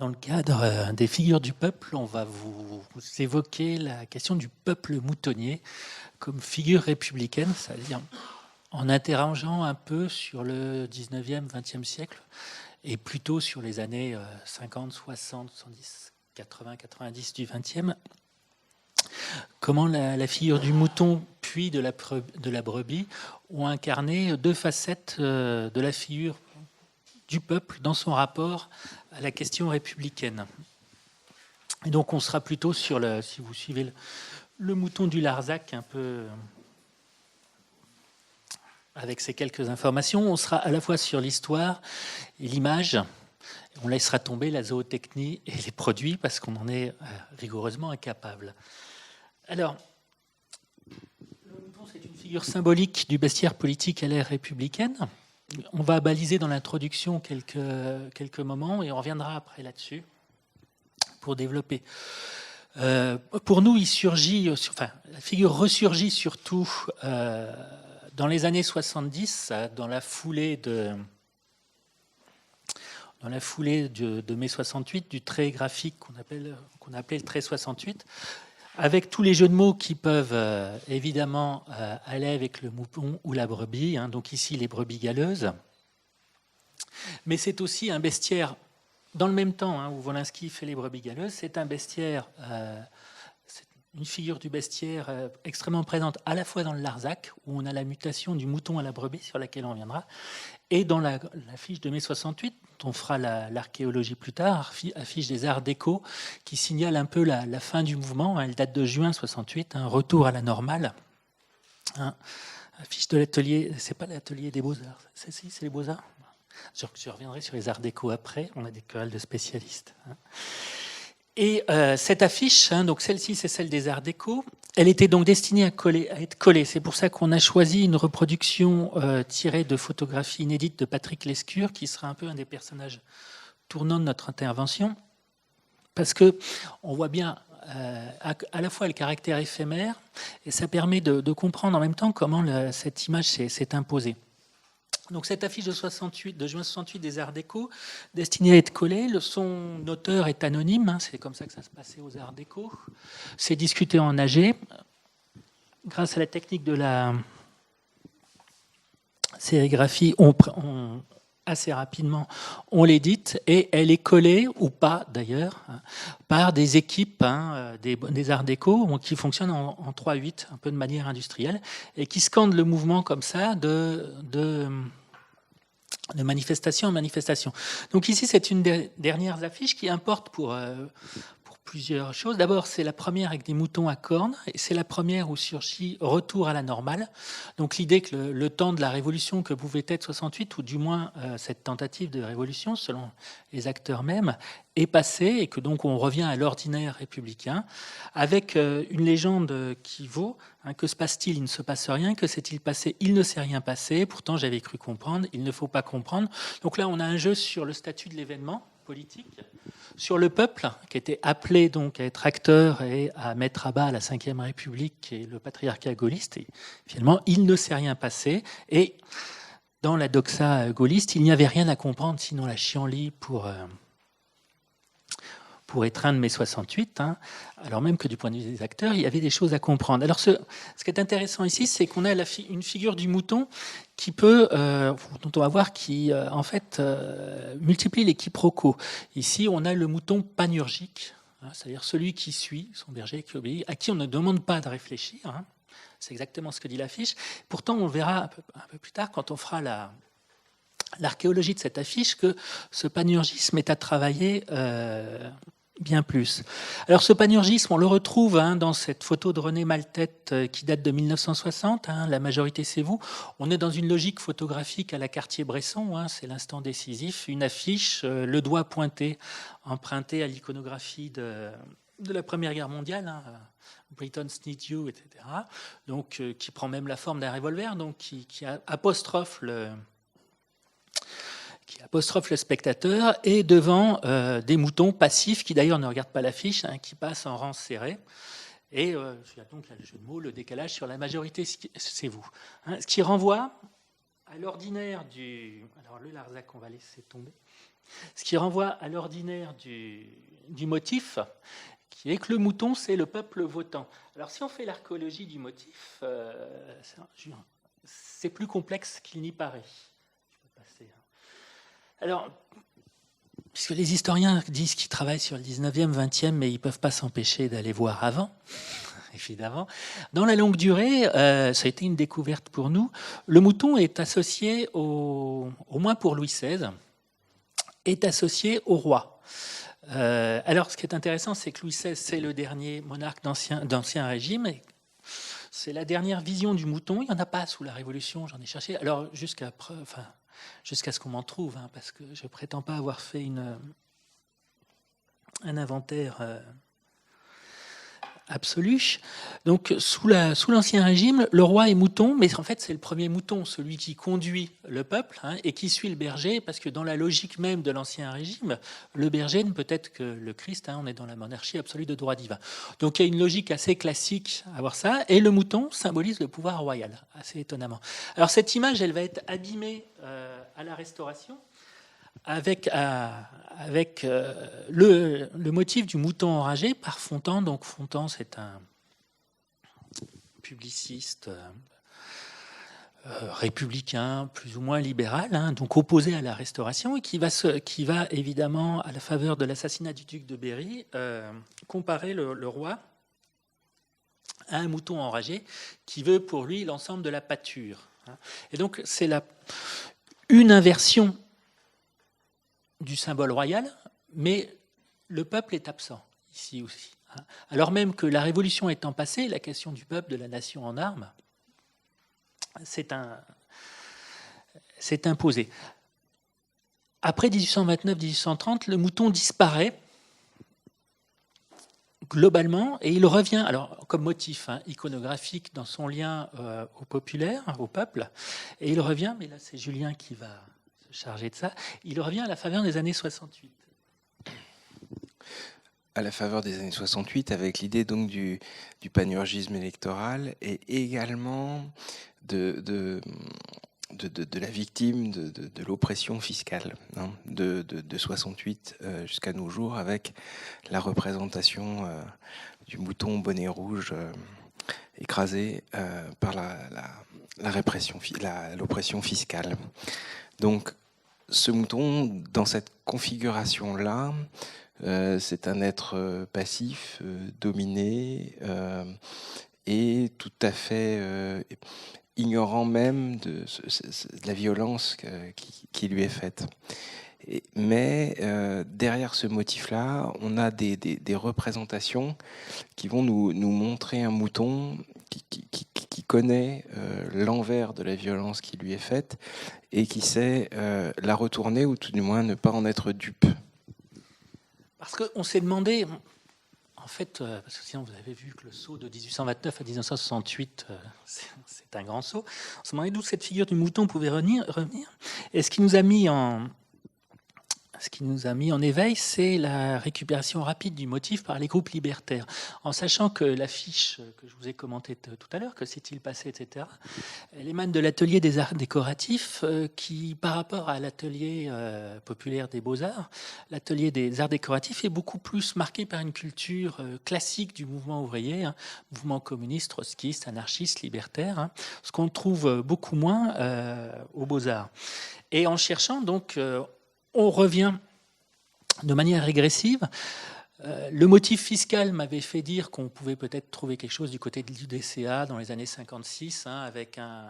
Dans le cadre des figures du peuple, on va vous évoquer la question du peuple moutonnier comme figure républicaine, c'est-à-dire en interrogeant un peu sur le 19e, 20e siècle et plutôt sur les années 50, 60, 70, 80, 90 du 20e. Comment la figure du mouton puis de la brebis ont incarné deux facettes de la figure du peuple dans son rapport à la question républicaine. Et donc on sera plutôt sur le, si vous suivez le mouton du Larzac, un peu avec ces quelques informations, on sera à la fois sur l'histoire et l'image. On laissera tomber la zootechnie et les produits parce qu'on en est rigoureusement incapable. Alors, le mouton, c'est une figure symbolique du bestiaire politique à l'ère républicaine. On va baliser dans l'introduction quelques moments et on reviendra après là-dessus pour développer. Pour nous, il surgit, la figure ressurgit surtout dans les années 70, dans la foulée de mai 68, du trait graphique qu'on appelait le trait 68, avec tous les jeux de mots qui peuvent évidemment aller avec le mouton ou la brebis, hein, donc ici les brebis galeuses. Mais c'est aussi un bestiaire, dans le même temps, hein, où Wolinski fait les brebis galeuses, c'est un bestiaire, c'est une figure du bestiaire extrêmement présente à la fois dans le Larzac, où on a la mutation du mouton à la brebis, sur laquelle on viendra, et dans la fiche de mai 68, dont on fera l'archéologie plus tard, affiche des arts déco, qui signale un peu la fin du mouvement. Elle date de juin 68, un retour à la normale. Hein, affiche de l'atelier, c'est pas l'atelier des Beaux-Arts, c'est les Beaux-Arts. Je reviendrai sur les arts déco après, on a des querelles de spécialistes. Hein. Et cette affiche, hein, donc celle-ci, c'est celle des arts déco. Elle était donc destinée à être collée. C'est pour ça qu'on a choisi une reproduction tirée de photographies inédites de Patrick Lescure, qui sera un peu un des personnages tournants de notre intervention, parce que on voit bien à la fois le caractère éphémère, et ça permet de comprendre en même temps comment cette image s'est imposée. Donc cette affiche de juin 68 des Arts Déco, destinée à être collée, son auteur est anonyme, hein, c'est comme ça que ça se passait aux Arts Déco. C'est discuté en AG. Grâce à la technique de la sérigraphie, assez rapidement, on l'édite et elle est collée, ou pas d'ailleurs, par des équipes des Arts Déco qui fonctionnent en 3/8, un peu de manière industrielle, et qui scandent le mouvement comme ça de manifestation en manifestation. Donc ici, c'est une des dernières affiches qui importe pour plusieurs choses. D'abord, c'est la première avec des moutons à cornes, et c'est la première où surgit retour à la normale. Donc l'idée que le temps de la révolution que pouvait être 68, ou du moins cette tentative de révolution, selon les acteurs mêmes, est passé, et que donc on revient à l'ordinaire républicain, avec une légende qui vaut, hein, que se passe-t-il? Il ne se passe rien. Que s'est-il passé? Il ne s'est rien passé. Pourtant, j'avais cru comprendre. Il ne faut pas comprendre. Donc là, on a un jeu sur le statut de l'événement politique, sur le peuple, qui était appelé donc à être acteur et à mettre à bas la Ve République et le patriarcat gaulliste. Et finalement, il ne s'est rien passé. Et dans la doxa gaulliste, il n'y avait rien à comprendre, sinon la chienlit pour étreindre mai 68, hein, alors même que du point de vue des acteurs, il y avait des choses à comprendre. Alors ce qui est intéressant ici, c'est qu'on a une figure du mouton qui peut, dont on va voir, qui en fait multiplie les quiproquos. Ici, on a le mouton panurgique, hein, c'est-à-dire celui qui suit son berger, qui obéit, à qui on ne demande pas de réfléchir. Hein. C'est exactement ce que dit l'affiche. Pourtant, on verra un peu plus tard, quand on fera l'archéologie de cette affiche, que ce panurgisme est à travailler bien plus. Alors ce panurgisme, on le retrouve dans cette photo de René Maltête qui date de 1960, La majorité c'est vous. On est dans une logique photographique à la Cartier-Bresson, c'est l'instant décisif, une affiche, le doigt pointé, emprunté à l'iconographie de la Première Guerre mondiale, Britain's Need You, etc. Donc, qui prend même la forme d'un revolver, donc qui apostrophe le spectateur, et devant des moutons passifs qui d'ailleurs ne regardent pas l'affiche, qui passent en rang serré. Et donc là, le jeu de mots, le décalage sur la majorité, c'est vous. Ce qui renvoie à l'ordinaire du... Alors le Larzac, on va laisser tomber. Ce qui renvoie à l'ordinaire du motif, qui est que le mouton, c'est le peuple votant. Alors, si on fait l'archéologie du motif, c'est plus complexe qu'il n'y paraît. Je vais passer. Alors, puisque les historiens disent qu'ils travaillent sur le 19e, 20e, mais ils ne peuvent pas s'empêcher d'aller voir avant, évidemment. Dans la longue durée, ça a été une découverte pour nous. Le mouton est associé, au moins pour Louis XVI, est associé au roi. Alors, ce qui est intéressant, c'est que Louis XVI, c'est le dernier monarque d'Ancien Régime. C'est la dernière vision du mouton. Il n'y en a pas sous la Révolution, j'en ai cherché. Alors, jusqu'à ce qu'on m'en trouve, hein, parce que je ne prétends pas avoir fait un inventaire absolu. Donc, sous l'Ancien Régime, le roi est mouton, mais en fait, c'est le premier mouton, celui qui conduit le peuple, hein, et qui suit le berger, parce que dans la logique même de l'Ancien Régime, le berger ne peut être que le Christ, hein, on est dans la monarchie absolue de droit divin. Donc, il y a une logique assez classique à voir ça, et le mouton symbolise le pouvoir royal, assez étonnamment. Alors, cette image, elle va être abîmée à la Restauration, avec le motif du mouton enragé par Fontan. Donc Fontan, c'est un publiciste républicain, plus ou moins libéral, hein, donc opposé à la Restauration, et qui va évidemment, à la faveur de l'assassinat du duc de Berry, comparer le roi à un mouton enragé qui veut pour lui l'ensemble de la pâture. Hein. Et donc c'est une inversion du symbole royal, mais le peuple est absent ici aussi. Alors même que la Révolution étant passée, la question du peuple, de la nation en armes, s'est imposée. Après 1829-1830, le mouton disparaît globalement et il revient, alors comme motif iconographique dans son lien au populaire, au peuple, et il revient, mais là c'est Julien qui va chargé de ça, il revient à la faveur des années 68. À la faveur des années 68, avec l'idée donc du panurgisme électoral et également de la victime de l'oppression fiscale, hein, de 68 jusqu'à nos jours, avec la représentation du mouton au bonnet rouge écrasé par l'oppression fiscale. Donc, ce mouton, dans cette configuration-là, c'est un être passif, dominé, et tout à fait ignorant même de la violence qui lui est faite. Mais derrière ce motif-là, on a des représentations qui vont nous montrer un mouton qui connaît l'envers de la violence qui lui est faite et qui sait la retourner, ou tout du moins ne pas en être dupe. Parce qu'on s'est demandé, en fait, parce que sinon vous avez vu que le saut de 1829 à 1968, c'est un grand saut, on s'est demandé d'où cette figure du mouton pouvait revenir. Et ce qui nous a mis en éveil, c'est la récupération rapide du motif par les groupes libertaires, en sachant que l'affiche que je vous ai commentée tout à l'heure, que s'est-il passé, etc., elle émane de l'atelier des arts décoratifs qui, par rapport à l'atelier populaire des beaux-arts, l'atelier des arts décoratifs est beaucoup plus marqué par une culture classique du mouvement ouvrier, hein, mouvement communiste, trotskiste, anarchiste, libertaire, hein, ce qu'on trouve beaucoup moins aux beaux-arts. Et en cherchant, donc, on revient de manière régressive. Le motif fiscal m'avait fait dire qu'on pouvait peut-être trouver quelque chose du côté de l'UDCA dans les années 56, hein, avec un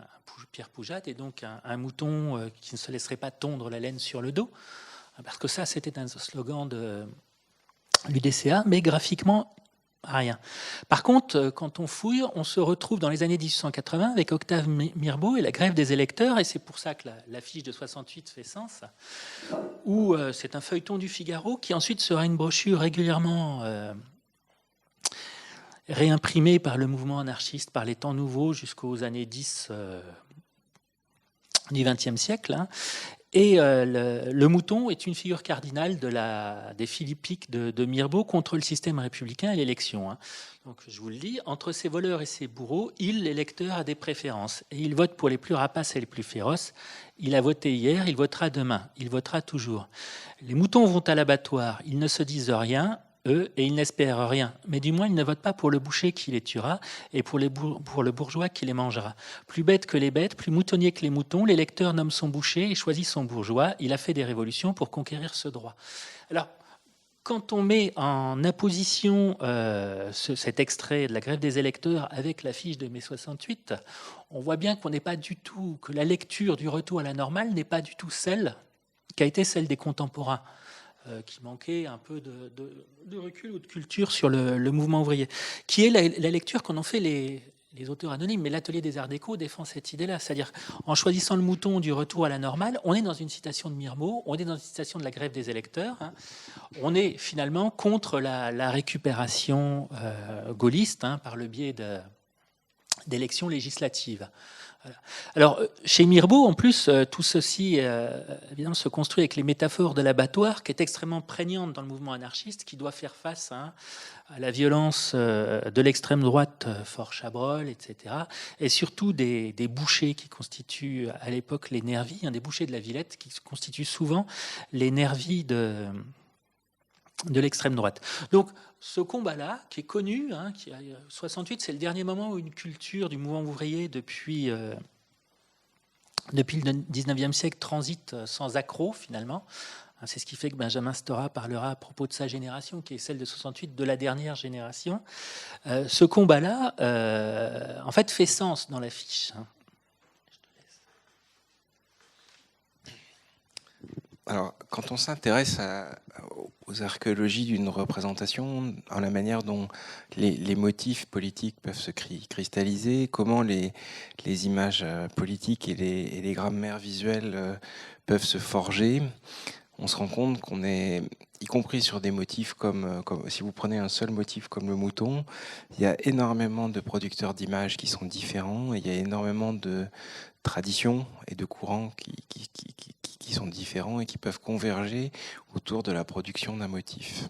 Pierre Poujade, et donc un mouton qui ne se laisserait pas tondre la laine sur le dos, parce que ça, c'était un slogan de l'UDCA, mais graphiquement, rien. Par contre, quand on fouille, on se retrouve dans les années 1880 avec Octave Mirbeau et la grève des électeurs, et c'est pour ça que l'affiche de 68 fait sens, où c'est un feuilleton du Figaro qui ensuite sera une brochure régulièrement réimprimée par le mouvement anarchiste, par les temps nouveaux jusqu'aux années 10 du XXe siècle, hein. Et le mouton est une figure cardinale des Philippiques de Mirbeau contre le système républicain et l'élection. Donc, je vous le dis, entre ces voleurs et ces bourreaux, l'électeur, a des préférences. Et il vote pour les plus rapaces et les plus féroces. Il a voté hier, il votera demain, il votera toujours. Les moutons vont à l'abattoir, ils ne se disent rien, eux, et ils n'espèrent rien. Mais du moins, ils ne votent pas pour le boucher qui les tuera et pour le bourgeois qui les mangera. Plus bête que les bêtes, plus moutonnier que les moutons, l'électeur nomme son boucher et choisit son bourgeois. Il a fait des révolutions pour conquérir ce droit. Alors, quand on met en apposition cet extrait de la grève des électeurs avec l'affiche de mai 68, on voit bien qu'on n'est pas du tout, que la lecture du retour à la normale n'est pas du tout celle qui a été celle des contemporains, qui manquait un peu de recul ou de culture sur le mouvement ouvrier, qui est la lecture qu'en ont fait les auteurs anonymes. Mais l'Atelier des Arts Déco défend cette idée-là, c'est-à-dire en choisissant le mouton du retour à la normale, on est dans une citation de Mirbeau, on est dans une citation de la grève des électeurs, on est finalement contre la récupération gaulliste par le biais d'élections législatives. Voilà. Alors, chez Mirbeau, en plus, tout ceci évidemment, se construit avec les métaphores de l'abattoir, qui est extrêmement prégnante dans le mouvement anarchiste, qui doit faire face à la violence de l'extrême droite, Fort Chabrol, etc., et surtout des bouchers qui constituent à l'époque les nervis, des bouchers de la Villette, qui constituent souvent les nervis de l'extrême droite. Donc, ce combat-là, qui est connu, 68, c'est le dernier moment où une culture du mouvement ouvrier depuis le 19e siècle transite sans accroc, finalement. C'est ce qui fait que Benjamin Stora parlera à propos de sa génération, qui est celle de 68, de la dernière génération. Ce combat-là, en fait, fait sens dans l'affiche. Alors, quand on s'intéresse aux archéologies d'une représentation, à la manière dont les motifs politiques peuvent se cristalliser, comment les images politiques et les grammaires visuelles peuvent se forger, on se rend compte qu'on est, y compris sur des motifs comme si vous prenez un seul motif comme le mouton, il y a énormément de producteurs d'images qui sont différents, et il y a énormément de traditions et de courants qui sont différents et qui peuvent converger autour de la production d'un motif.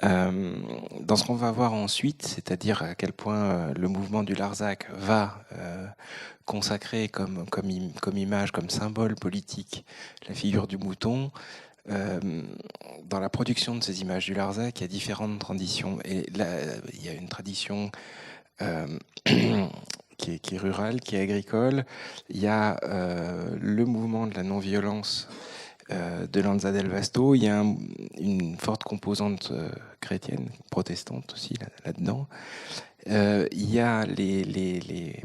Dans ce qu'on va voir ensuite, c'est-à-dire à quel point le mouvement du Larzac va consacrer comme image, comme symbole politique, la figure du mouton, dans la production de ces images du Larzac, il y a différentes traditions. Et là, il y a une tradition qui est rurale, qui est agricole. Il y a le mouvement de la non-violence de Lanza del Vasto. Il y a une forte composante chrétienne, protestante aussi là-dedans. Il y a les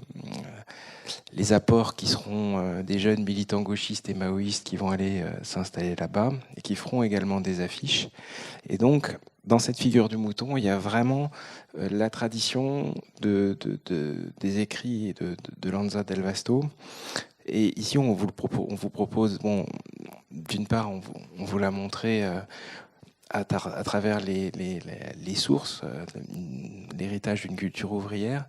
apports qui seront des jeunes militants gauchistes et maoïstes qui vont aller s'installer là-bas et qui feront également des affiches. Et donc, dans cette figure du mouton, il y a vraiment la tradition des écrits de Lanza del Vasto. Et ici, on vous propose, bon, d'une part, on vous l'a montré à travers les sources, l'héritage d'une culture ouvrière.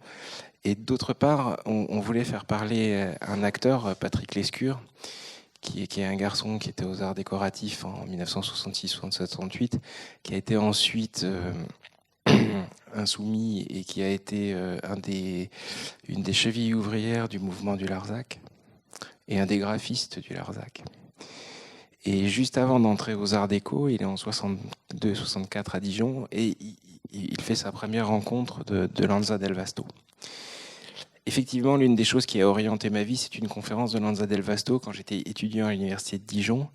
Et d'autre part, on voulait faire parler un acteur, Patrick Lescure, qui est un garçon qui était aux arts décoratifs en 1966, 67, 68, qui a été ensuite insoumis et qui a été une des chevilles ouvrières du mouvement du Larzac et un des graphistes du Larzac. Et juste avant d'entrer aux Arts Déco, il est en 62-64 à Dijon et il fait sa première rencontre de Lanza del Vasto. Effectivement, l'une des choses qui a orienté ma vie, c'est une conférence de Lanza del Vasto quand j'étais étudiant à l'université de Dijon,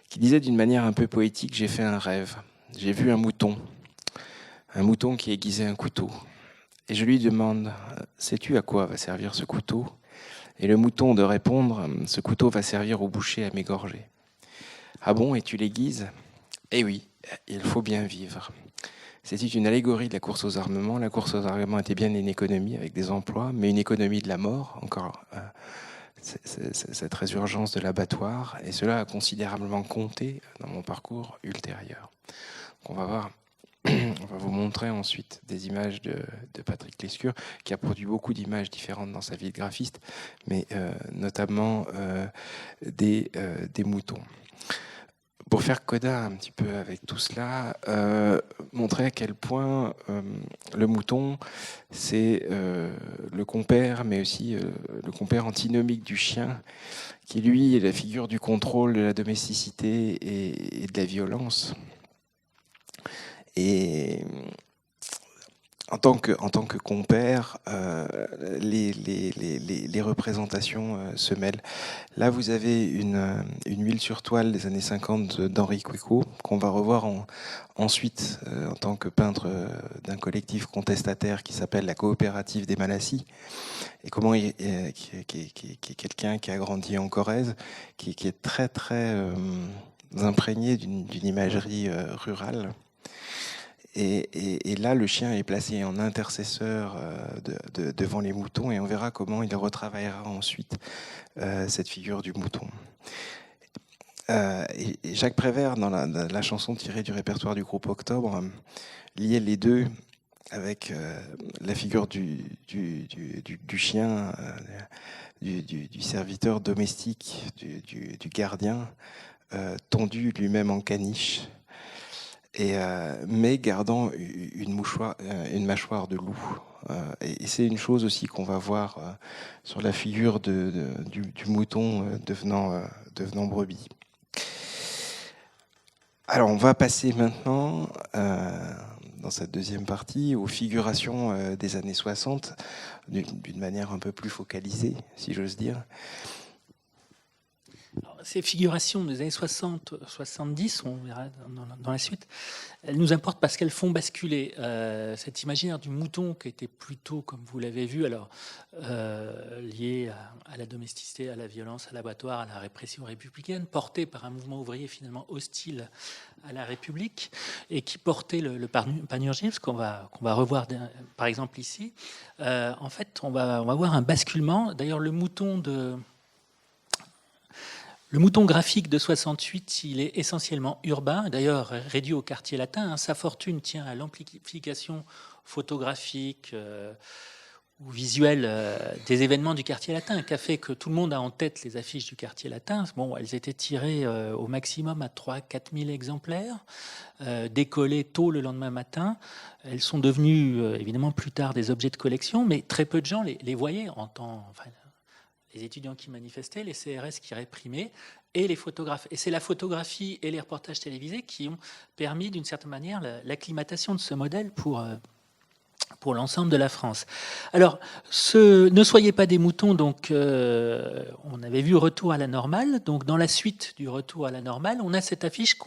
qui disait d'une manière un peu poétique: j'ai fait un rêve. J'ai vu un mouton qui aiguisait un couteau. Et je lui demande: sais-tu à quoi va servir ce couteau? Et le mouton de répondre: ce couteau va servir au boucher à m'égorger. Ah bon, et tu l'aiguises? Eh oui, il faut bien vivre. C'était une allégorie de la course aux armements. La course aux armements était bien une économie avec des emplois, mais une économie de la mort, encore cette résurgence de l'abattoir, et cela a considérablement compté dans mon parcours ultérieur. On va voir On va vous montrer ensuite des images de Patrick Lescure, qui a produit beaucoup d'images différentes dans sa vie de graphiste, mais notamment des moutons. Pour faire coda un petit peu avec tout cela, montrer à quel point le mouton, c'est le compère, mais aussi le compère antinomique du chien, qui lui est la figure du contrôle, de la domesticité et de la violence. Et en tant que compère, les représentations se mêlent. Là, vous avez une huile sur toile des années 50 d'Henri Quéco, qu'on va revoir ensuite en tant que peintre d'un collectif contestataire qui s'appelle la Coopérative des Malassis, et comment qui est quelqu'un qui a grandi en Corrèze, qui est très très imprégné d'une imagerie rurale. Et là, le chien est placé en intercesseur devant les moutons, et on verra comment il retravaillera ensuite cette figure du mouton. Et Jacques Prévert, dans la chanson tirée du répertoire du groupe Octobre, liait les deux avec la figure du chien, du serviteur domestique, du gardien, tondu lui-même en caniche, mais gardant une mâchoire de loup. Et c'est une chose aussi qu'on va voir sur la figure du mouton devenant brebis. Alors on va passer maintenant, dans cette deuxième partie, aux figurations des années 60, d'une manière un peu plus focalisée, si j'ose dire. Alors, ces figurations des années 60-70, on verra dans la suite, elles nous importent parce qu'elles font basculer cet imaginaire du mouton qui était plutôt, comme vous l'avez vu, alors lié à la domesticité, à la violence, à l'abattoir, à la répression républicaine, porté par un mouvement ouvrier finalement hostile à la République et qui portait le panurgisme qu'on va revoir par exemple ici. En fait, on va voir un basculement. D'ailleurs, le mouton graphique de 68, il est essentiellement urbain, d'ailleurs réduit au quartier latin. Sa fortune tient à l'amplification photographique ou visuelle des événements du quartier latin, qui a fait que tout le monde a en tête les affiches du quartier latin. Bon, elles étaient tirées au maximum à 3-4 000 exemplaires, décollées tôt le lendemain matin. Elles sont devenues évidemment plus tard des objets de collection, mais très peu de gens les voyaient en temps... Enfin, les étudiants qui manifestaient, les CRS qui réprimaient, et les photographes. Et c'est la photographie et les reportages télévisés qui ont permis, d'une certaine manière, l'acclimatation de ce modèle pour l'ensemble de la France. Alors, ne soyez pas des moutons, donc on avait vu Retour à la normale. Donc, dans la suite du Retour à la normale, on a cette affiche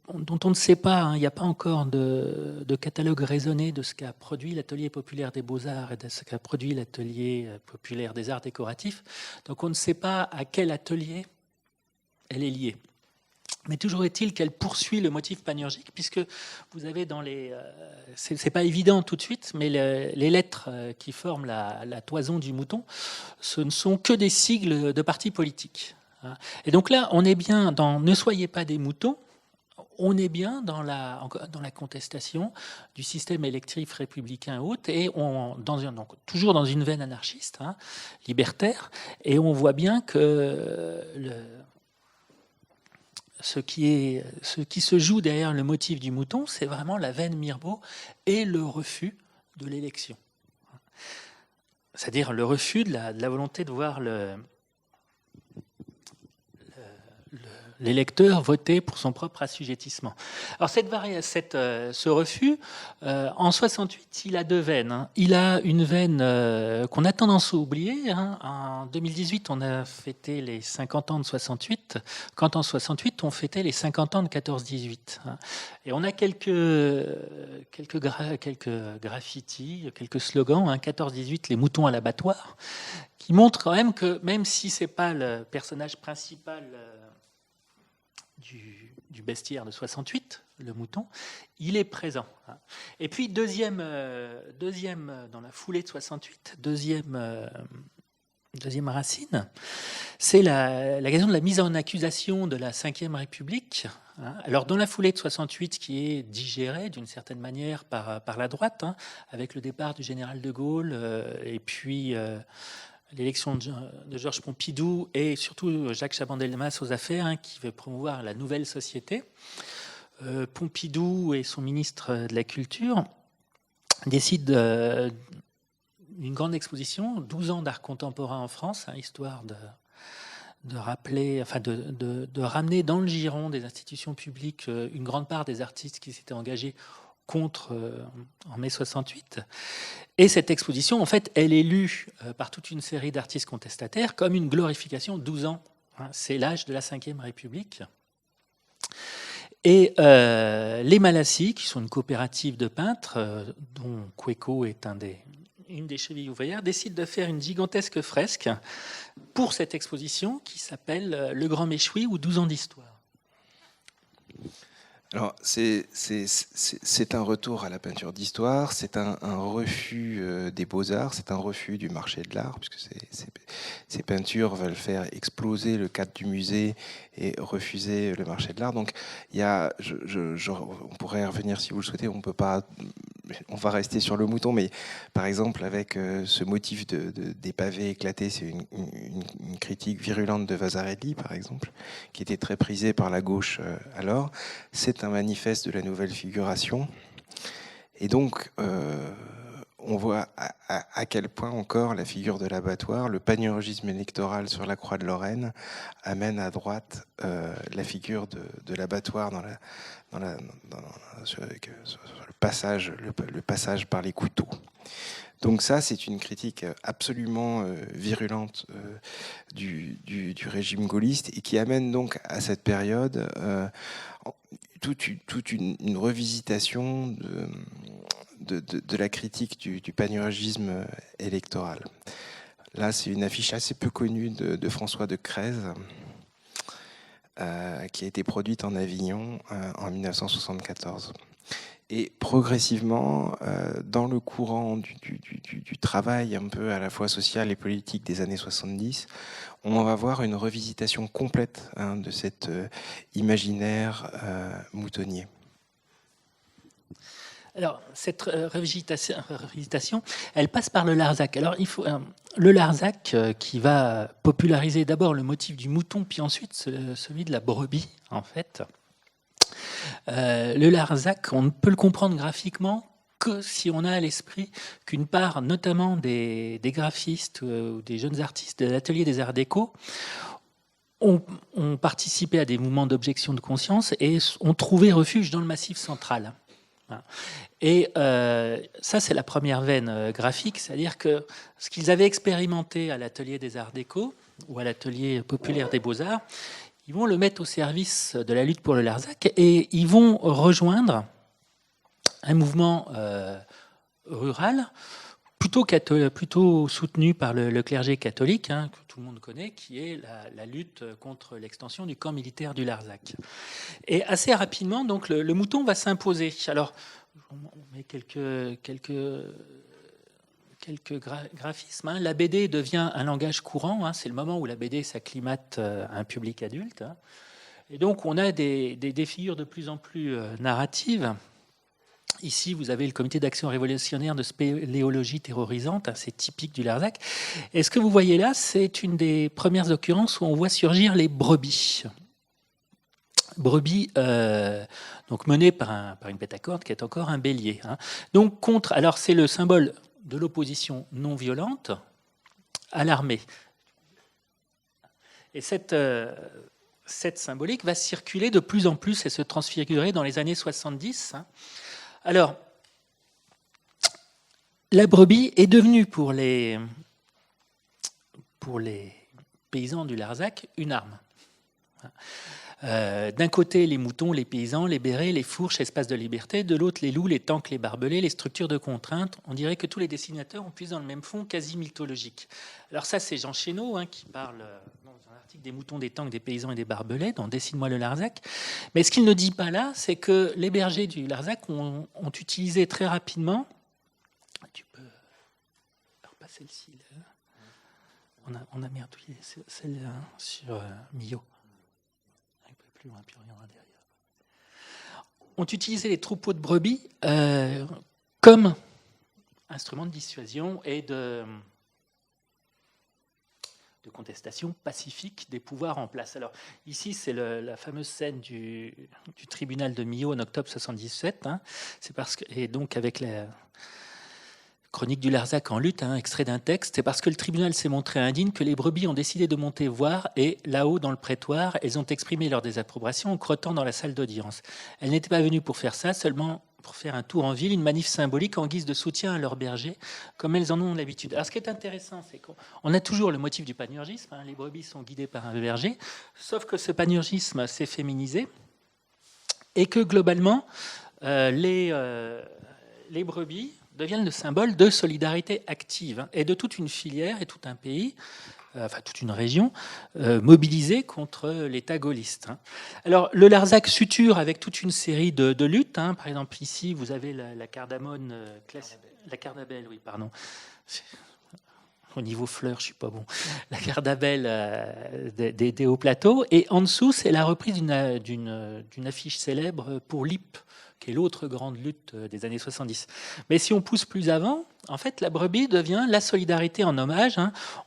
dont on ne sait pas, hein, il n'y a pas encore de catalogue raisonné de ce qu'a produit l'Atelier populaire des beaux-arts et de ce qu'a produit l'Atelier populaire des arts décoratifs. Donc on ne sait pas à quel atelier elle est liée. Mais toujours est-il qu'elle poursuit le motif panurgique, puisque vous avez dans les... c'est pas évident tout de suite, mais les lettres qui forment la toison du mouton, ce ne sont que des sigles de partis politiques. Et donc là, on est bien dans « Ne soyez pas des moutons », on est bien dans la contestation du système électif républicain haute, et donc, toujours dans une veine anarchiste, hein, libertaire, et on voit bien que ce qui se joue derrière le motif du mouton, c'est vraiment la veine Mirbeau et le refus de l'élection. C'est-à-dire le refus de la volonté de voir l'électeur voter pour son propre assujettissement. Alors ce refus, en 68, il a deux veines. Hein. Il a une veine qu'on a tendance à oublier. Hein. En 2018, on a fêté les 50 ans de 68, quand en 68, on fêtait les 50 ans de 14-18. Hein. Et on a quelques graffitis, quelques slogans, hein, 14-18, les moutons à l'abattoir, qui montrent quand même que même si c'est pas le personnage principal du bestiaire de 68, le mouton, il est présent. Et puis deuxième dans la foulée de 68, deuxième racine, c'est la question de la mise en accusation de la Ve République hein. Alors, dans la foulée de 68, qui est digérée d'une certaine manière par la droite, hein, avec le départ du général de Gaulle et puis l'élection de Georges Pompidou et surtout Jacques Chaban-Delmas aux affaires, hein, qui veut promouvoir la nouvelle société. Pompidou et son ministre de la Culture décident d'une grande exposition, 12 ans d'art contemporain en France, hein, histoire de rappeler, enfin de ramener dans le giron des institutions publiques une grande part des artistes qui s'étaient engagés contre en mai 68. Et cette exposition, en fait, elle est lue par toute une série d'artistes contestataires comme une glorification. 12 ans, hein, c'est l'âge de la Ve République. Et les Malassis, qui sont une coopérative de peintres, dont Cueco est une des chevilles ouvrières, décident de faire une gigantesque fresque pour cette exposition qui s'appelle Le Grand Méchoui ou 12 ans d'histoire. Alors, c'est un retour à la peinture d'histoire, c'est un refus des beaux-arts, c'est un refus du marché de l'art, puisque ces peintures veulent faire exploser le cadre du musée et refuser le marché de l'art. Donc, il y a, on pourrait y revenir si vous le souhaitez, on peut pas, on va rester sur le mouton, mais par exemple, avec ce motif des pavés éclatés, c'est une critique virulente de Vasarely, par exemple, qui était très prisée par la gauche alors. C'est un manifeste de la nouvelle figuration. Et donc, on voit à quel point encore la figure de l'abattoir, le panurgisme électoral sur la croix de Lorraine, amène à droite la figure de l'abattoir sur le passage par les couteaux. Donc ça, c'est une critique absolument virulente du régime gaulliste et qui amène donc à cette période toute une revisitation de la critique du panurgisme électoral. Là, c'est une affiche assez peu connue de François de Crèze, qui a été produite en Avignon en 1974. Et progressivement, dans le courant du travail un peu à la fois social et politique des années 70, on va voir une revisitation complète de cet imaginaire moutonnier. Alors, cette revisitation, elle passe par le Larzac. Alors, il faut le Larzac qui va populariser d'abord le motif du mouton, puis ensuite celui de la brebis, en fait. Le Larzac, on ne peut le comprendre graphiquement que si on a à l'esprit qu'une part, notamment des graphistes ou des jeunes artistes de l'atelier des Arts Déco, ont participé à des mouvements d'objection de conscience et ont trouvé refuge dans le Massif central. Et ça, c'est la première veine graphique, c'est-à-dire que ce qu'ils avaient expérimenté à l'atelier des Arts Déco ou à l'atelier populaire des Beaux-Arts, ils vont le mettre au service de la lutte pour le Larzac et ils vont rejoindre un mouvement rural plutôt soutenu par le clergé catholique, hein, que tout le monde connaît, qui est la lutte contre l'extension du camp militaire du Larzac. Et assez rapidement, donc, le mouton va s'imposer. Alors, on met quelques graphismes. Hein. La BD devient un langage courant. Hein. C'est le moment où la BD s'acclimate à un public adulte. Hein. Et donc, on a des figures de plus en plus narratives. Ici, vous avez le comité d'action révolutionnaire de spéléologie terrorisante, hein, c'est typique du Larzac. Et ce que vous voyez là, c'est une des premières occurrences où on voit surgir les brebis. Brebis, donc menées par une bête à cornes qui est encore un bélier. Hein. Donc alors c'est le symbole de l'opposition non violente à l'armée. Et cette symbolique va circuler de plus en plus et se transfigurer dans les années 70. Hein. Alors, la brebis est devenue pour les paysans du Larzac une arme. D'un côté, les moutons, les paysans, les bérets, les fourches, espaces de liberté. De l'autre, les loups, les tanks, les barbelés, les structures de contrainte. On dirait que tous les dessinateurs ont puisé dans le même fond quasi mythologique. Alors ça, c'est Jean Chénaud qui parle dans un article des moutons, des tanks, des paysans et des barbelés, dans Dessine-moi le Larzac. Mais ce qu'il ne dit pas là, c'est que les bergers du Larzac ont utilisé très rapidement... Tu peux... Alors pas celle-ci, là. On a merdouillé celle-là sur Millot. Plus loin, puis on reviendra derrière. ont utilisé les troupeaux de brebis comme instrument de dissuasion et de contestation pacifique des pouvoirs en place. Alors ici, c'est la fameuse scène du tribunal de Millau en octobre 77. Hein. C'est parce que, et donc avec la chronique du Larzac en lutte, extrait d'un texte, c'est parce que le tribunal s'est montré indigne que les brebis ont décidé de monter voir et là-haut dans le prétoire, elles ont exprimé leur désapprobation en crottant dans la salle d'audience. Elles n'étaient pas venues pour faire ça, seulement pour faire un tour en ville, une manif symbolique en guise de soutien à leurs bergers, comme elles en ont l'habitude. Alors ce qui est intéressant, c'est qu'on a toujours le motif du panurgisme, les brebis sont guidées par un berger, sauf que ce panurgisme s'est féminisé et que globalement, les brebis deviennent le symbole de solidarité active et de toute une filière et tout un pays, enfin toute une région, mobilisée contre l'État gaulliste. Alors le Larzac suture avec toute une série de luttes. Par exemple ici vous avez la cardamone classique, la cardabelle, oui pardon. Au niveau fleurs, je suis pas bon. La cardabelle des hauts plateaux. Et en dessous, c'est la reprise d'une affiche célèbre pour l'IP, qui est l'autre grande lutte des années 70. Mais si on pousse plus avant, en fait, la brebis devient la solidarité en hommage.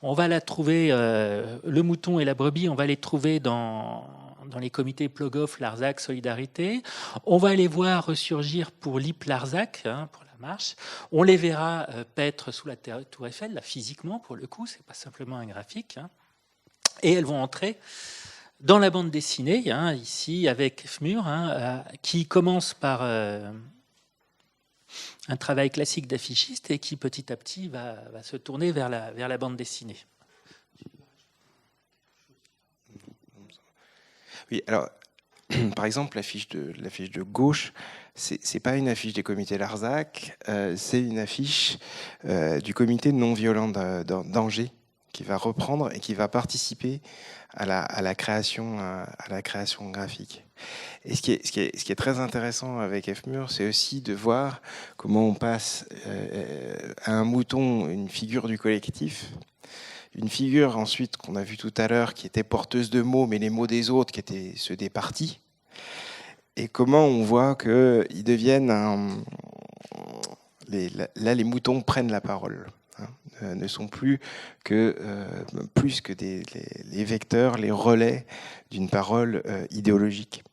On va la trouver, le mouton et la brebis, on va les trouver dans les comités Plogoff, Larzac, Solidarité. On va les voir ressurgir pour l'IP Larzac, pour la marche. On les verra paître sous la tour Eiffel, là, physiquement, pour le coup, c'est pas simplement un graphique. Et elles vont entrer dans la bande dessinée, ici, avec Fmur, qui commence par un travail classique d'affichiste et qui, petit à petit, va se tourner vers la bande dessinée. Oui, alors, par exemple, l'affiche de gauche, c'est pas une affiche des comités Larzac, c'est une affiche du comité non-violent d'Angers, qui va reprendre et qui va participer à la création graphique. Et ce qui est très intéressant avec Fmur, c'est aussi de voir comment on passe à un mouton, une figure du collectif, une figure ensuite qu'on a vu tout à l'heure qui était porteuse de mots, mais les mots des autres qui étaient ceux des partis, et comment on voit qu'ils deviennent là les moutons prennent la parole. Ne sont plus que les vecteurs, les relais d'une parole idéologique.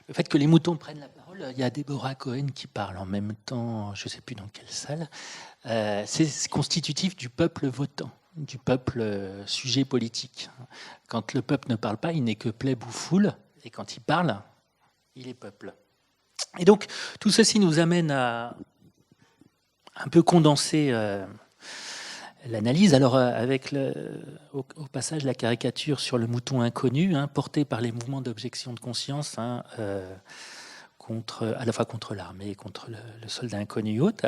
Le fait que les moutons prennent la parole, il y a Deborah Cohen qui parle en même temps, je ne sais plus dans quelle salle, c'est constitutif du peuple votant, du peuple sujet politique. Quand le peuple ne parle pas, il n'est que plèbe ou foule, et quand il parle, il est peuple. Et donc, tout ceci nous amène à un peu condenser l'analyse. Alors, avec au passage la caricature sur le mouton inconnu, porté par les mouvements d'objection de conscience, à la fois contre l'armée, contre le soldat inconnu autre,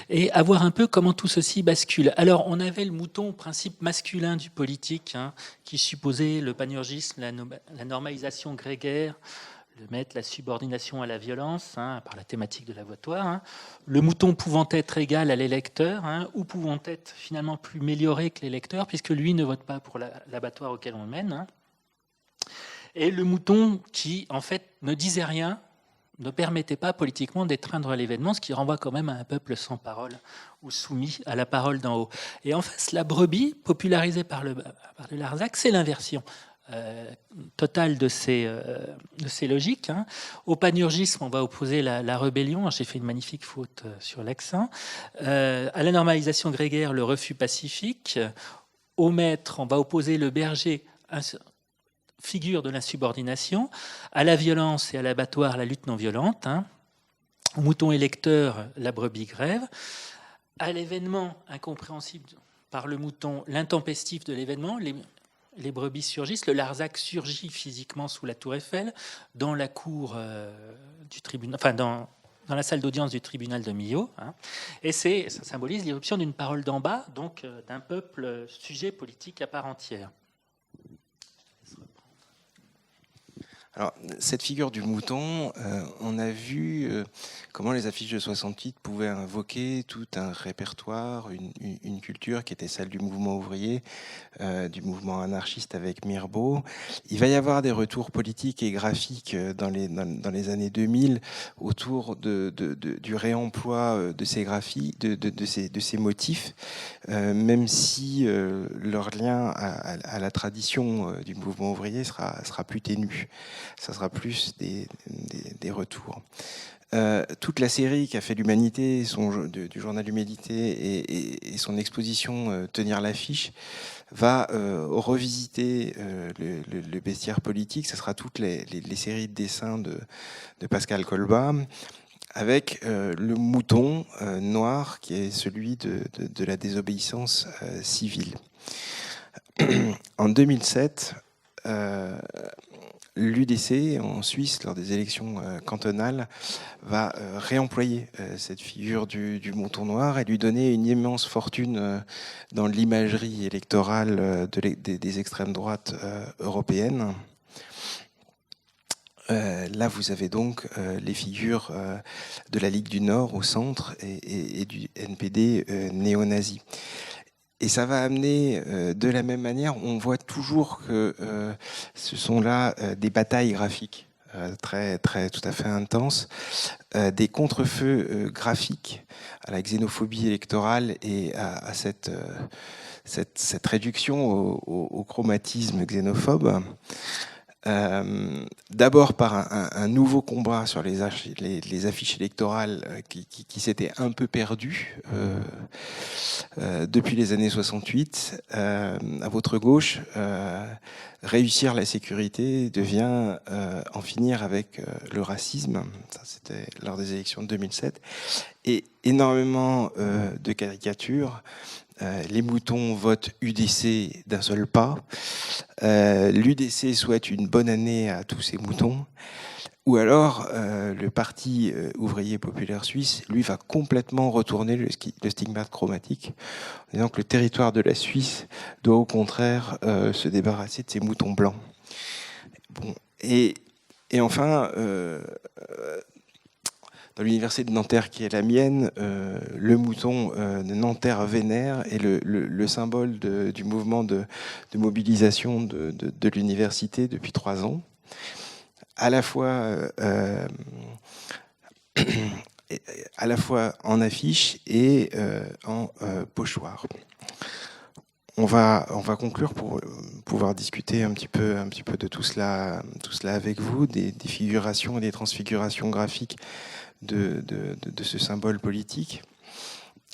et à voir un peu comment tout ceci bascule. Alors, on avait le mouton, principe masculin du politique, qui supposait le panurgisme, la normalisation grégaire, le maître, la subordination à la violence, par la thématique de l'abattoir, le mouton pouvant être égal à l'électeur, ou pouvant être finalement plus amélioré que l'électeur, puisque lui ne vote pas pour l'abattoir auquel on le mène, et le mouton qui, en fait, ne disait rien, ne permettait pas politiquement d'étreindre l'événement, ce qui renvoie quand même à un peuple sans parole, ou soumis à la parole d'en haut. Et en face, la brebis, popularisée par le Larzac, c'est l'inversion totale de ces logiques. Au panurgisme, on va opposer la rébellion. J'ai fait une magnifique faute sur l'accent. À la normalisation grégaire, le refus pacifique. Au maître, on va opposer le berger, figure de l'insubordination. À la violence et à l'abattoir, la lutte non violente. Au mouton électeur, la brebis grève. À l'événement incompréhensible par le mouton, l'intempestif de l'événement, les brebis surgissent. Le Larzac surgit physiquement sous la tour Eiffel, dans la cour du tribunal, enfin dans la salle d'audience du tribunal de Millau. Et ça symbolise l'irruption d'une parole d'en bas, donc d'un peuple sujet politique à part entière. Alors, cette figure du mouton, on a vu comment les affiches de 68 pouvaient invoquer tout un répertoire, une culture qui était celle du mouvement ouvrier, du mouvement anarchiste avec Mirbeau. Il va y avoir des retours politiques et graphiques dans les années 2000 autour du réemploi de ces graphies, de ces motifs, même si leur lien à la tradition du mouvement ouvrier sera plus ténu. Ça sera plus des retours. Toute la série qu'a fait l'Humanité, du journal L'Humanité et son exposition Tenir l'affiche, va revisiter le bestiaire politique. Ce sera toutes les séries de dessins de Pascal Colbat, avec le mouton noir qui est celui de la désobéissance civile. En 2007, l'UDC en Suisse, lors des élections cantonales, va réemployer cette figure du mouton noir et lui donner une immense fortune dans l'imagerie électorale des extrêmes droites européennes. Là, vous avez donc les figures de la Ligue du Nord au centre et du NPD néo-nazi. Et ça va amener, de la même manière, on voit toujours que ce sont là des batailles graphiques tout à fait intenses, des contre-feux graphiques à la xénophobie électorale et à cette réduction au chromatisme xénophobe. D'abord par un nouveau combat sur les affiches électorales qui s'étaient un peu perdues depuis les années 68. À votre gauche, réussir la sécurité devient en finir avec le racisme. Ça, c'était lors des élections de 2007. Et énormément de caricatures. Les moutons votent UDC d'un seul pas. L'UDC souhaite une bonne année à tous ces moutons. Ou alors, le Parti ouvrier populaire suisse, lui, va complètement retourner le stigmate chromatique, en disant que le territoire de la Suisse doit au contraire se débarrasser de ces moutons blancs. Bon, et enfin, dans l'université de Nanterre, qui est la mienne, le mouton de Nanterre vénère est le symbole du mouvement de mobilisation de l'université depuis 3 ans. À la fois en affiche et en pochoir. On va conclure pour pouvoir discuter un petit peu de tout cela avec vous, des figurations et des transfigurations graphiques de ce symbole politique.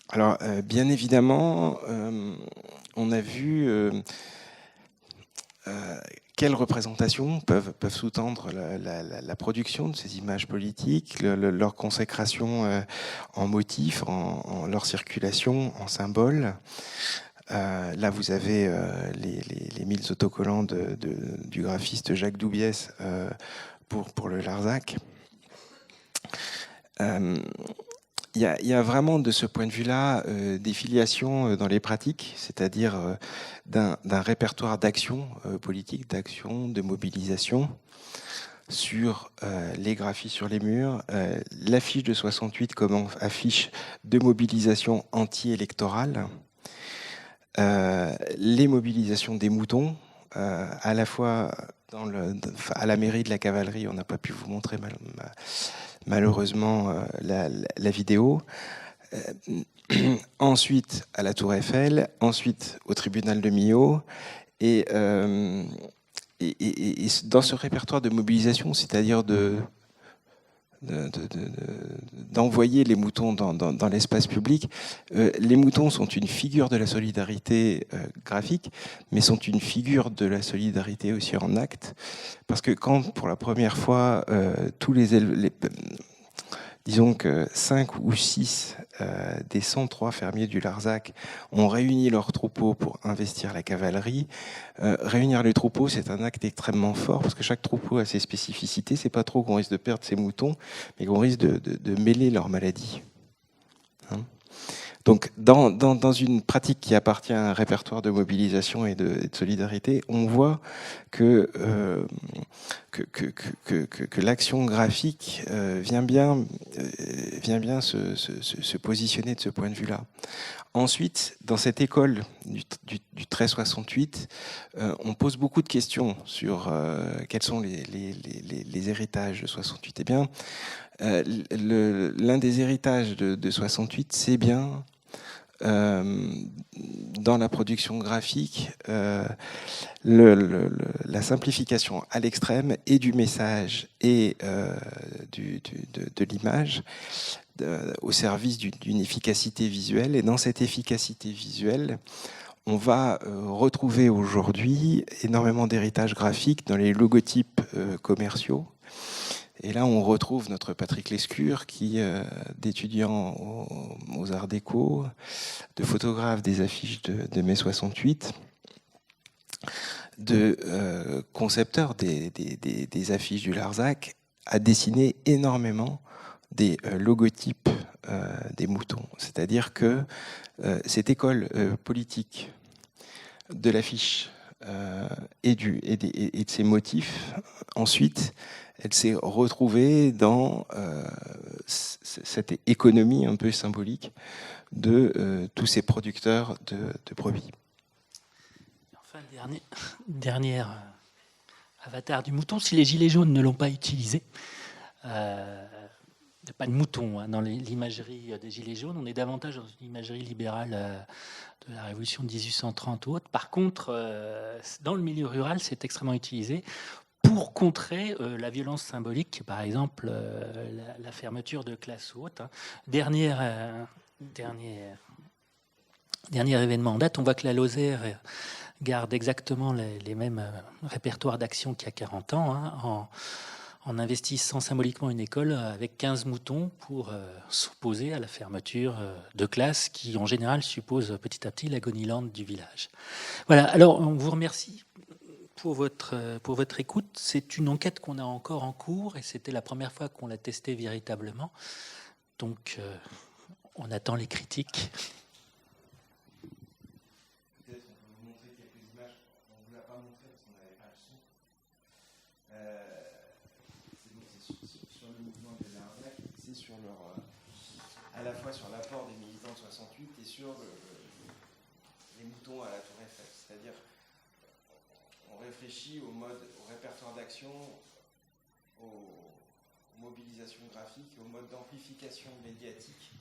Alors, bien évidemment, on a vu quelles représentations peuvent sous-tendre la production de ces images politiques, leur consécration en motifs, en leur circulation, en symboles. Là, vous avez les 1000 autocollants du graphiste Jacques Doubiès pour le Larzac. Il y a vraiment, de ce point de vue-là, des filiations dans les pratiques, c'est-à-dire d'un répertoire d'actions politiques, d'actions, de mobilisation sur les graphies sur les murs, l'affiche de 68 comme affiche de mobilisation anti-électorale, les mobilisations des moutons, à la fois à la mairie de la cavalerie, on n'a pas pu vous montrer malheureusement la vidéo, ensuite à la Tour Eiffel, ensuite au tribunal de Millau, et dans ce répertoire de mobilisation, c'est-à-dire d'envoyer les moutons dans l'espace public. Les moutons sont une figure de la solidarité graphique, mais sont une figure de la solidarité aussi en acte, parce que quand, pour la première fois, disons que 5 ou 6 des 103 fermiers du Larzac ont réuni leurs troupeaux pour investir la cavalerie. Réunir les troupeaux, c'est un acte extrêmement fort, parce que chaque troupeau a ses spécificités. C'est pas trop qu'on risque de perdre ses moutons, mais qu'on risque de mêler leurs maladies. Donc, dans une pratique qui appartient à un répertoire de mobilisation et de solidarité, on voit que l'action graphique vient bien se positionner de ce point de vue-là. Ensuite, dans cette école du trait 68, on pose beaucoup de questions sur quels sont les héritages de 68. Eh bien, l'un des héritages de 68, c'est bien dans la production graphique la simplification à l'extrême et du message et de l'image au service d'une efficacité visuelle. Et dans cette efficacité visuelle, on va retrouver aujourd'hui énormément d'héritage graphique dans les logotypes commerciaux. Et là, on retrouve notre Patrick Lescure qui, d'étudiant aux Arts Déco, de photographe des affiches de mai 68, de concepteur des affiches du Larzac, a dessiné énormément des logotypes des moutons. C'est-à-dire que cette école politique de l'affiche et de ses motifs, ensuite, elle s'est retrouvée dans cette économie un peu symbolique de tous ces producteurs de brebis. Enfin, dernier avatar du mouton, si les gilets jaunes ne l'ont pas utilisé, il n'y a pas de mouton dans l'imagerie des gilets jaunes, on est davantage dans une imagerie libérale de la Révolution de 1830 ou autre. Par contre, dans le milieu rural, c'est extrêmement utilisé pour contrer la violence symbolique, par exemple la fermeture de classes hautes. Dernier événement en date, on voit que la Lozère garde exactement les mêmes répertoires d'action qu'il y a 40 ans, en investissant symboliquement une école avec 15 moutons pour s'opposer à la fermeture de classes qui, en général, suppose petit à petit l'agonie lente du village. Voilà, alors on vous remercie pour votre écoute. C'est une enquête qu'on a encore en cours et c'était la première fois qu'on l'a testée véritablement. Donc, on attend les critiques. Peut-être on peut vous montrer quelques images. On ne vous l'a pas montré parce qu'on n'avait pas le son. C'est sur le mouvement des Larzac, c'est sur à la fois sur l'apport des militants de 68 et sur les moutons à la Tour Eiffel. C'est-à-dire on réfléchit au répertoire d'action, aux mobilisations graphiques, au mode d'amplification médiatique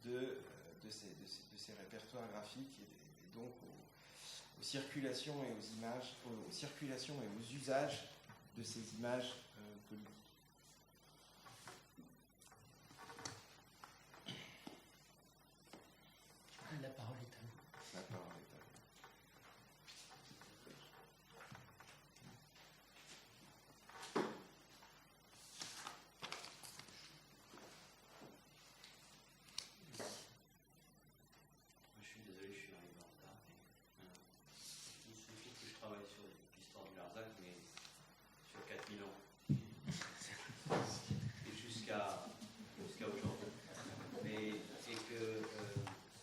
de ces répertoires graphiques et donc aux circulations et aux images, aux circulations et aux usages de ces images politiques. La parole est à vous. La parole est à vous. Je suis désolé, je suis arrivé en retard. Il suffit que je travaille sur l'histoire du Larzac, mais sur 4000 ans. Et jusqu'à aujourd'hui. Et que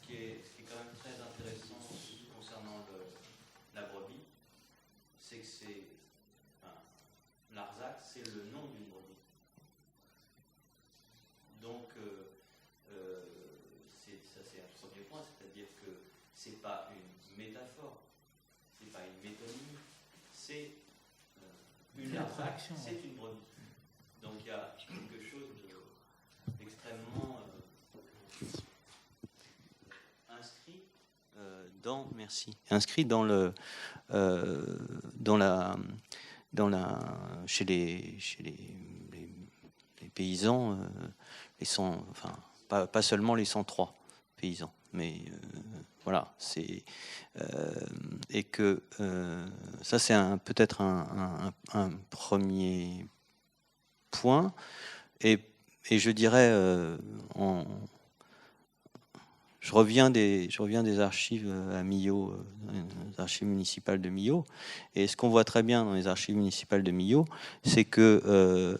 ce qui est quand même très intéressant concernant la brebis, c'est que Larzac, c'est le nom d'une brebis. Donc, ça c'est un premier point, c'est-à-dire que c'est pas une métaphore, c'est pas une métonymie, c'est une Larzac, c'est une brebis. Donc il y a quelque chose d'extrêmement inscrit chez les paysans, pas seulement les 103 paysans, mais voilà, et que ça c'est peut-être un premier point, et je dirais je reviens des archives à Millau, les archives municipales de Millau, et ce qu'on voit très bien dans les archives municipales de Millau, c'est que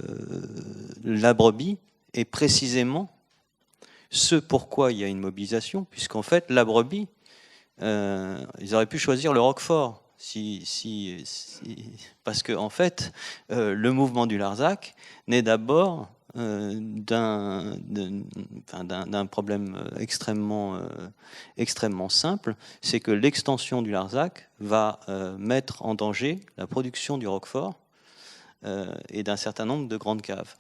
la brebis est précisément ce pourquoi il y a une mobilisation, puisqu'en fait, la brebis, ils auraient pu choisir le Roquefort, parce que en fait, le mouvement du Larzac naît d'abord d'un problème extrêmement simple, c'est que l'extension du Larzac va mettre en danger la production du Roquefort et d'un certain nombre de grandes caves.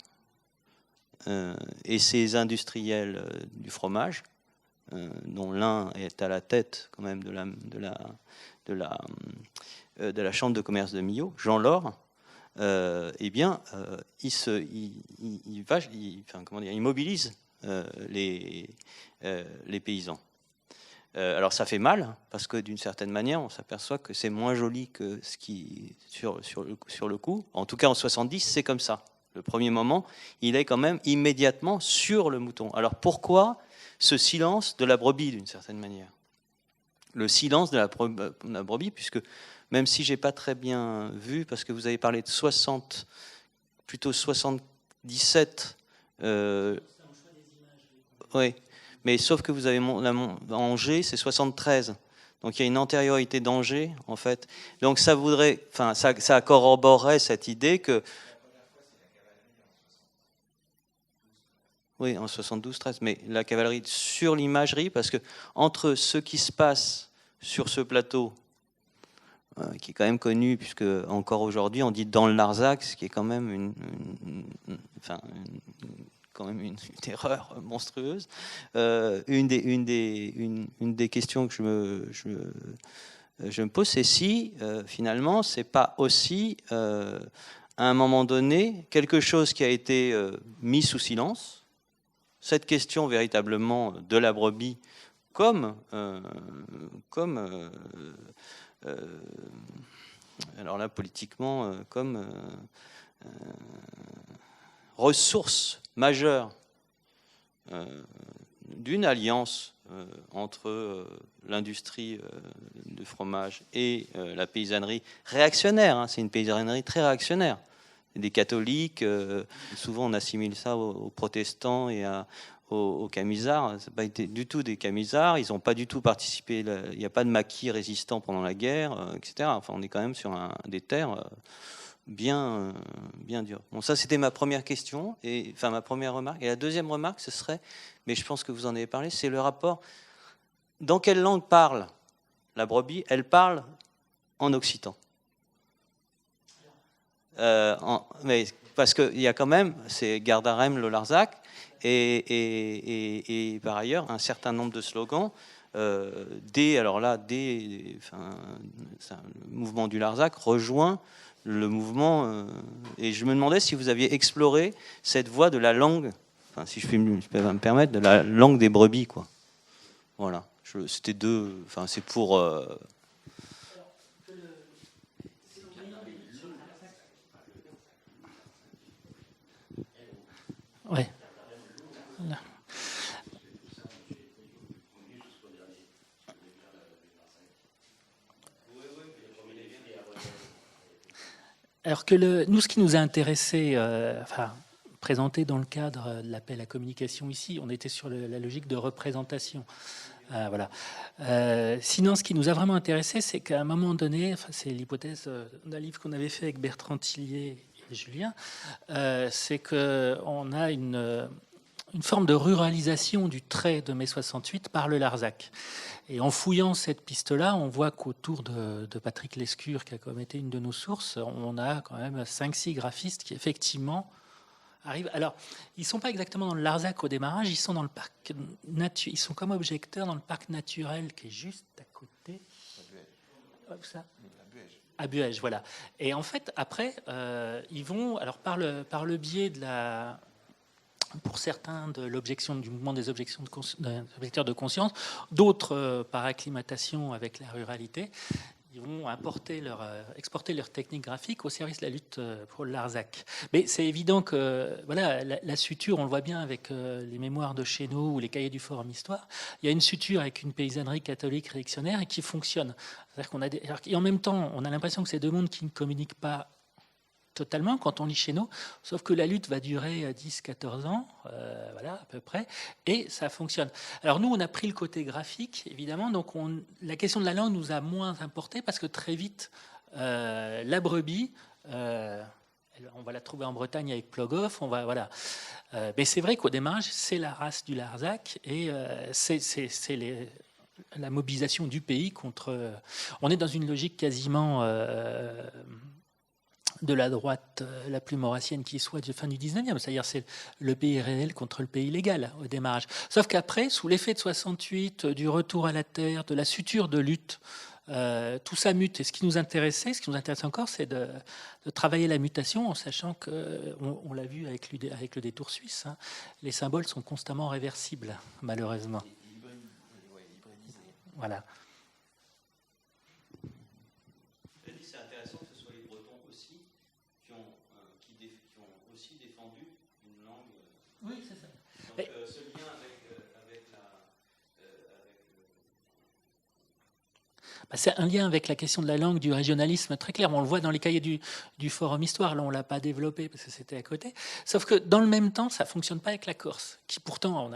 Et ces industriels du fromage, dont l'un est à la tête quand même de la chambre de commerce de Millau, Jean Laure, eh bien, il mobilise les paysans. Alors ça fait mal, parce que d'une certaine manière, on s'aperçoit que c'est moins joli que ce qui, sur le coup. En tout cas, en 70, c'est comme ça. Le premier moment, il est quand même immédiatement sur le mouton. Alors pourquoi ce silence de la brebis, d'une certaine manière? Le silence de la brebis, puisque même si j'ai pas très bien vu, parce que vous avez parlé de plutôt 77. Oui, mais sauf que vous avez Angers, c'est 73. Donc il y a une antériorité d'Angers, en fait. Donc ça voudrait, enfin, ça corroborerait cette idée que. Oui, en 72-13, mais la cavalerie sur l'imagerie, parce que entre ce qui se passe sur ce plateau, qui est quand même connu, puisque encore aujourd'hui on dit dans le Larzac, ce qui est quand même une erreur monstrueuse. Une des questions que je me pose, c'est si finalement c'est pas aussi à un moment donné quelque chose qui a été mis sous silence. Cette question véritablement de la brebis comme alors là politiquement comme ressource majeure d'une alliance entre l'industrie du fromage et la paysannerie réactionnaire, hein, c'est une paysannerie très réactionnaire. Des catholiques, souvent on assimile ça aux protestants et aux camisards. Ça n'a pas été du tout des camisards, ils n'ont pas du tout participé, il n'y a pas de maquis résistants pendant la guerre, etc. Enfin, on est quand même sur des terres bien dures. Bon, ça c'était ma première question, enfin ma première remarque. Et la deuxième remarque, ce serait, mais je pense que vous en avez parlé, c'est le rapport. Dans quelle langue parle la brebis? Elle parle en occitan. Mais parce qu'il y a quand même, c'est Gardarem, le Larzac, et par ailleurs un certain nombre de slogans. Le mouvement du Larzac rejoint le mouvement, et je me demandais si vous aviez exploré cette voie de la langue, enfin, si je peux me permettre, de la langue des brebis, quoi. Voilà, c'était enfin c'est pour. Ouais. Alors que nous, ce qui nous a intéressé, présenté dans le cadre de l'appel à communication ici, on était sur la logique de représentation. Voilà. Sinon, ce qui nous a vraiment intéressé, c'est qu'à un moment donné, c'est l'hypothèse d'un livre qu'on avait fait avec Bertrand Tillier et Julien, c'est qu'on a une forme de ruralisation du trait de mai 68 par le Larzac. Et en fouillant cette piste-là, on voit qu'autour de Patrick Lescure, qui a comme été une de nos sources, on a quand même 5-6 graphistes qui effectivement arrivent. Alors, ils ne sont pas exactement dans le Larzac au démarrage, ils sont dans le parc ils sont comme objecteurs dans le parc naturel qui est juste à côté. Où ça ? À Buège, voilà. Et en fait, après, ils vont, alors par le biais de pour certains de l'objection du mouvement des objecteurs de conscience, d'autres par acclimatation avec la ruralité, ils vont exporter leur technique graphique au service de la lutte pour le Larzac. Mais c'est évident que voilà, la suture, on le voit bien avec les mémoires de Chéneau ou les cahiers du Forum Histoire, il y a une suture avec une paysannerie catholique réactionnaire et qui fonctionne. C'est-à-dire et en même temps, on a l'impression que c'est deux mondes qui ne communiquent pas totalement quand on lit chez nous, sauf que la lutte va durer 10-14 ans, voilà, à peu près, et ça fonctionne. Alors nous, on a pris le côté graphique, évidemment, donc la question de la langue nous a moins importé, parce que très vite, la brebis, on va la trouver en Bretagne avec Plogoff, voilà. Mais c'est vrai qu'au démarrage, c'est la race du Larzac, et c'est la mobilisation du pays contre... on est dans une logique quasiment de la droite la plus maurassienne qui soit de fin du 19e, c'est-à-dire c'est le pays réel contre le pays légal au démarrage. Sauf qu'après, sous l'effet de 68, du retour à la terre, de la suture de lutte, tout ça mute. Et ce qui nous intéresse encore, c'est de travailler la mutation en sachant que, on l'a vu avec le détour suisse, hein, les symboles sont constamment réversibles, malheureusement. Voilà. C'est intéressant que ce soit les Bretons aussi qui ont aussi défendu une langue. Oui, c'est ça. Donc ce lien avec c'est un lien avec la question de la langue, du régionalisme très clair. On le voit dans les cahiers du Forum Histoire. Là, on ne l'a pas développé parce que c'était à côté. Sauf que dans le même temps, ça ne fonctionne pas avec la Corse, qui pourtant,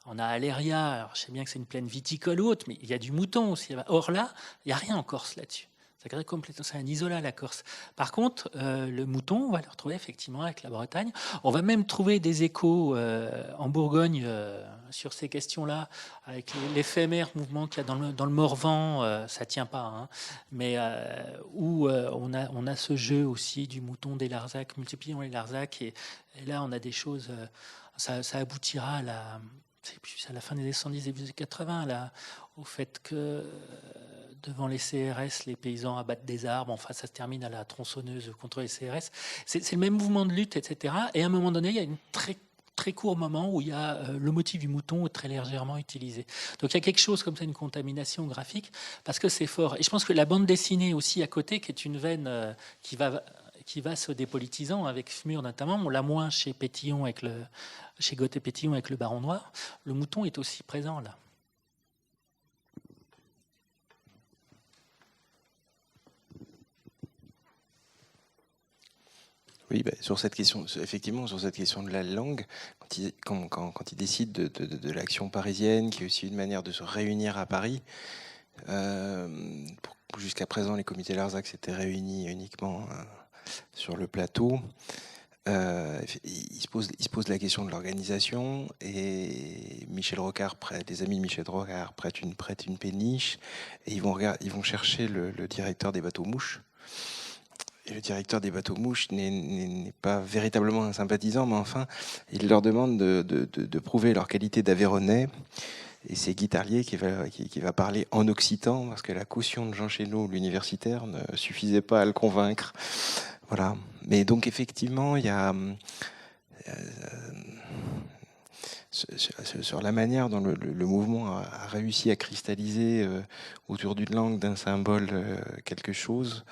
on a Aléria. Alors, je sais bien que c'est une plaine viticole ou autre, mais il y a du mouton aussi. Or là, il n'y a rien en Corse là-dessus. C'est un isolat, la Corse. Par contre, le mouton, on va le retrouver effectivement avec la Bretagne. On va même trouver des échos en Bourgogne sur ces questions-là, avec l'éphémère mouvement qu'il y a dans le Morvan, ça tient pas, hein, mais où on a ce jeu aussi du mouton des Larzac, multiplions les Larzac, et là on a des choses, ça aboutira à la fin des années 70, début des 80, là, au fait que devant les CRS, les paysans abattent des arbres. Enfin, ça se termine à la tronçonneuse contre les CRS. C'est le même mouvement de lutte, etc. Et à un moment donné, il y a une très court moment où il y a le motif du mouton très légèrement utilisé. Donc il y a quelque chose comme ça, une contamination graphique, parce que c'est fort. Et je pense que la bande dessinée aussi à côté, qui est une veine qui va se dépolitisant avec Fmur notamment, on l'a moins chez Pétillon chez Gauthier Pétillon avec le Baron Noir. Le mouton est aussi présent là. Oui, sur cette question, effectivement, sur cette question de la langue, quand ils décident de l'action parisienne, qui est aussi une manière de se réunir à Paris, jusqu'à présent, les comités Larzac s'étaient réunis uniquement sur le plateau. Il se pose la question de l'organisation, et les amis de Michel Rocard prêtent une péniche, et ils vont chercher le directeur des bateaux-mouches. Et le directeur des bateaux-mouches n'est pas véritablement un sympathisant, mais enfin, il leur demande de prouver leur qualité d'Aveyronais. Et c'est Guy Tarlier qui va parler en occitan, parce que la caution de Jean Chénaud, l'universitaire, ne suffisait pas à le convaincre. Voilà. Mais donc, effectivement, il y a... sur la manière dont le mouvement a réussi à cristalliser autour d'une langue, d'un symbole, quelque chose,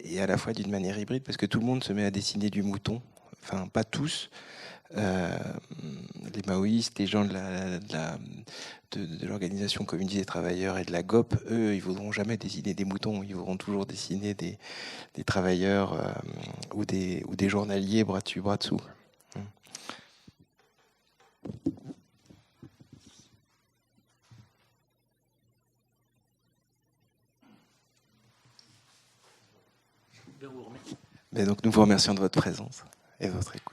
et à la fois d'une manière hybride, parce que tout le monde se met à dessiner du mouton, enfin pas tous, les maoïstes, les gens de l'organisation communiste des travailleurs et de la GOP, eux, ils ne voudront jamais dessiner des moutons, ils voudront toujours dessiner des travailleurs ou des journaliers bras dessus, bras dessous. Mais donc nous vous remercions de votre présence et de votre écoute.